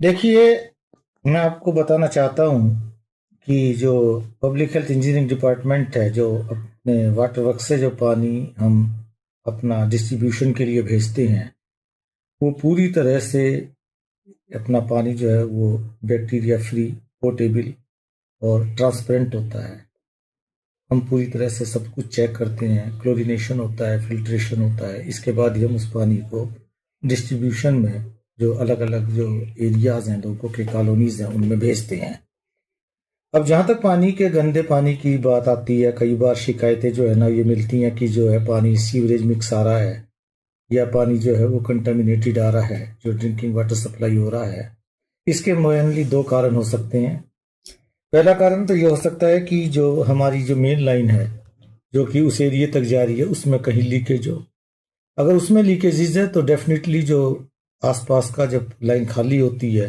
देखिए, मैं आपको बताना चाहता हूँ कि जो पब्लिक हेल्थ इंजीनियरिंग डिपार्टमेंट है, जो अपने वाटर वर्क से जो पानी हम अपना डिस्ट्रीब्यूशन के लिए भेजते हैं, वो पूरी तरह से अपना पानी जो है वो बैक्टीरिया फ्री, पोर्टेबल और ट्रांसपेरेंट होता है। हम पूरी तरह से सब कुछ चेक करते हैं, क्लोरीनेशन होता है, फिल्ट्रेशन होता है। इसके बाद ही हम उस पानी को डिस्ट्रीब्यूशन में जो अलग अलग जो एरियाज हैं, लोगों के कॉलोनीज हैं, उनमें भेजते हैं। अब जहाँ तक पानी के गंदे पानी की बात आती है, कई बार शिकायतें जो है ना ये मिलती हैं कि जो है पानी सीवरेज मिक्स आ रहा है या पानी जो है वो कंटामिनेटेड आ रहा है, जो ड्रिंकिंग वाटर सप्लाई हो रहा है। इसके मेनली दो कारण हो सकते हैं। पहला कारण तो ये हो सकता है कि जो हमारी जो मेन लाइन है, जो कि उस एरिया तक जा रही है, उसमें कहीं लीकेज हो। अगर उसमें लीकेजेस है तो डेफिनेटली जो आसपास का जब लाइन खाली होती है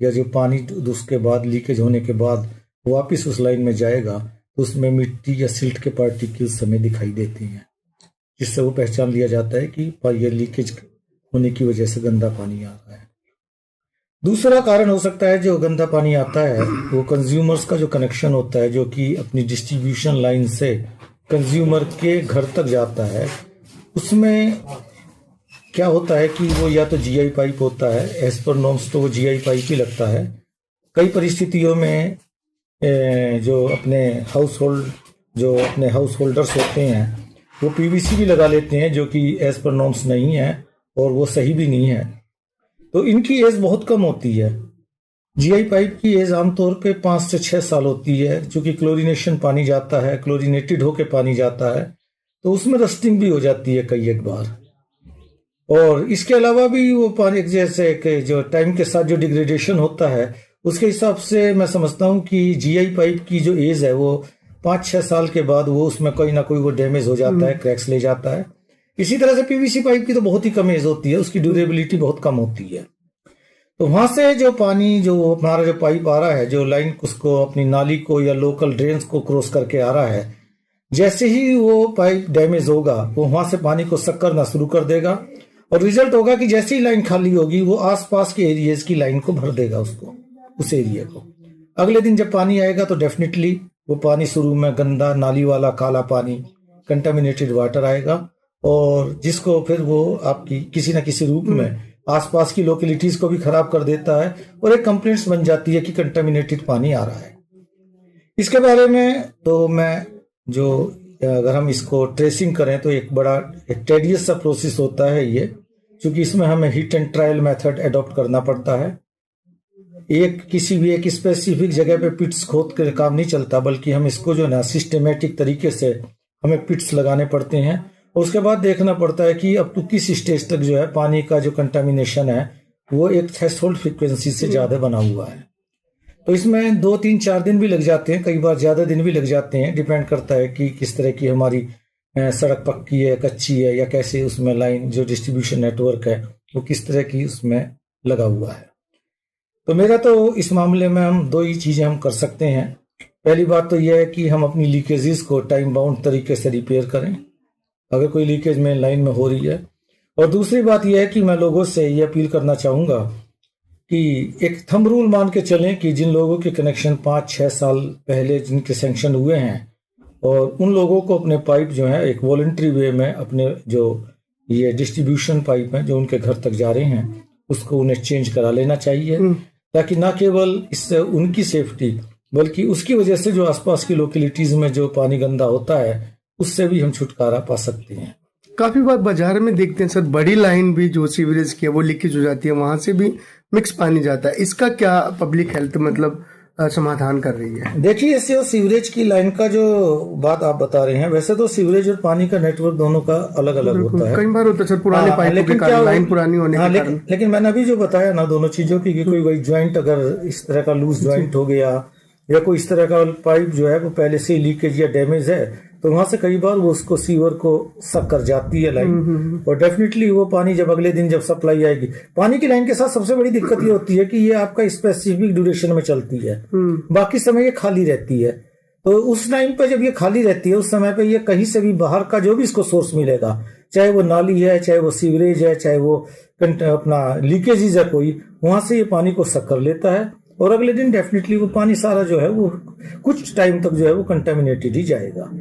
या जो पानी उसके बाद लीकेज होने के बाद वापस उस लाइन में जाएगा, तो उसमें मिट्टी या सिल्ट के पार्टिकल्स हमें दिखाई देते हैं, जिससे वो पहचान लिया जाता है कि ये लीकेज होने की वजह से गंदा पानी आ रहा है। दूसरा कारण हो सकता है, जो गंदा पानी आता है वो कंज्यूमर्स का जो कनेक्शन होता है, जो कि अपनी डिस्ट्रीब्यूशन लाइन से कंज्यूमर के घर तक जाता है। उसमें क्या होता है कि वो या तो जीआई पाइप होता है, एज पर नॉर्म्स तो वो जीआई पाइप ही लगता है। कई परिस्थितियों में जो अपने हाउस होल्डर्स होते हैं वो पीवीसी भी लगा लेते हैं, जो कि एज पर नॉर्म्स नहीं है और वो सही भी नहीं है। तो इनकी एज बहुत कम होती है। जीआई पाइप की एज आमतौर पे 5 से 6 साल होती है, चूंकि क्लोरीनेशन पानी जाता है, क्लोरीनेटेड होके पानी जाता है, तो उसमें रस्टिंग भी हो जाती है कई एक बार। और इसके अलावा भी वो पानी जैसे कि जो टाइम के साथ जो डिग्रेडेशन होता है, उसके हिसाब से मैं समझता हूँ कि जीआई पाइप की जो एज है वो 5-6 साल के बाद वो उसमें कोई ना कोई वो डैमेज हो जाता है, क्रैक्स ले जाता है। इसी तरह से पीवीसी पाइप की तो बहुत ही कम एज होती है, उसकी ड्यूरेबिलिटी बहुत कम होती है। तो वहां से जो पानी जो हमारा जो पाइप आ रहा है, जो लाइन उसको अपनी नाली को या लोकल ड्रेन्स को क्रॉस करके आ रहा है, जैसे ही वो पाइप डैमेज होगा वो वहां से पानी को सक करना शुरू कर देगा और रिजल्ट होगा कि जैसे ही लाइन खाली होगी वो आसपास के एरियाज की लाइन को भर देगा, उसको उस एरिया को। अगले दिन जब पानी आएगा तो डेफिनेटली वो पानी शुरू में गंदा नाली वाला काला पानी, कंटामिनेटेड वाटर आएगा, और जिसको फिर वो आपकी किसी न किसी रूप में आसपास की लोकेलिटीज को भी खराब कर देता है और एक कंप्लेंट्स बन जाती है कि कंटामिनेटेड पानी आ रहा है। इसके बारे में तो मैं जो अगर हम इसको ट्रेसिंग करें तो एक बड़ा एक टेडियस सा प्रोसेस होता है ये, क्योंकि इसमें हमें hit and trial method adopt करना पड़ता है। किसी भी एक स्पेसिफिक जगह पे पिट्स खोद कर काम नहीं चलता, बल्कि हम इसको जो ना सिस्टमेटिक तरीके से हमें पिट्स लगाने पड़ते हैं और उसके बाद देखना पड़ता है कि अब तो किस स्टेज तक जो है पानी का जो कंटामिनेशन है वो एक थ्रेशोल्ड फ्रीक्वेंसी से ज्यादा बना हुआ है। तो इसमें 2-3-4 दिन भी लग जाते हैं, कई बार ज्यादा दिन भी लग जाते हैं, डिपेंड करता है कि किस तरह की हमारी सड़क पक्की है, कच्ची है, या कैसे उसमें लाइन जो डिस्ट्रीब्यूशन नेटवर्क है वो किस तरह की उसमें लगा हुआ है। तो मेरा तो इस मामले में हम दो ही चीजें हम कर सकते हैं। पहली बात तो यह है कि हम अपनी लीकेजेस को टाइम बाउंड तरीके से रिपेयर करें अगर कोई लीकेज में लाइन में हो रही है। और दूसरी बात यह है कि मैं लोगों से ये अपील करना चाहूंगा कि एक थंब रूल मान के चलें कि जिन लोगों के कनेक्शन 5-6 साल पहले जिनके सैंक्शन हुए हैं, और उन लोगों को अपने पाइप जो है एक वॉलंटरी वे में अपने जो ये डिस्ट्रीब्यूशन पाइप हैं जो उनके घर तक जा रहे हैं उसको उन्हें चेंज करा लेना चाहिए, ताकि ना केवल इससे उनकी सेफ्टी बल्कि उसकी वजह से जो आसपास की लोकेलिटीज में जो पानी गंदा होता है उससे भी हम छुटकारा पा सकते हैं। काफी बार बाजार में देखते हैं सर, बड़ी लाइन भी जो सीवरेज की है वो लीकेज हो जाती है, वहां से भी मिक्स पानी जाता है। इसका क्या पब्लिक हेल्थ मतलब समाधान कर रही है? देखिए, इससे सीवरेज की लाइन का जो बात आप बता रहे हैं, वैसे तो सीवरेज और पानी का नेटवर्क दोनों का अलग अलग होता है। कई बार होता है सर, पुराने पाइपों के कारण, लाइन पुरानी होने के कारण। लेकिन मैंने अभी जो बताया ना दोनों चीजों की, कोई वही ज्वाइंट अगर इस तरह का लूज ज्वाइंट हो गया या कोई इस तरह का पाइप जो है वो पहले से लीकेज या डैमेज है, तो वहां से कई बार वो उसको सीवर को सक कर जाती है लाइन, और डेफिनेटली वो पानी जब अगले दिन जब सप्लाई आएगी, पानी की लाइन के साथ सबसे बड़ी दिक्कत ये होती है कि ये आपका स्पेसिफिक ड्यूरेशन में चलती है, बाकी समय ये खाली रहती है। तो उस टाइम पे जब ये खाली रहती है उस समय पे ये कहीं से भी बाहर का जो भी इसको सोर्स मिलेगा, चाहे वो नाली है, चाहे वो सीवरेज है, चाहे वो अपना लीकेजेस है कोई, वहां से ये पानी को सक कर लेता है और अगले दिन डेफिनेटली वो पानी सारा जो है वो कुछ टाइम तक जो है वो कंटेमिनेटेड ही जाएगा।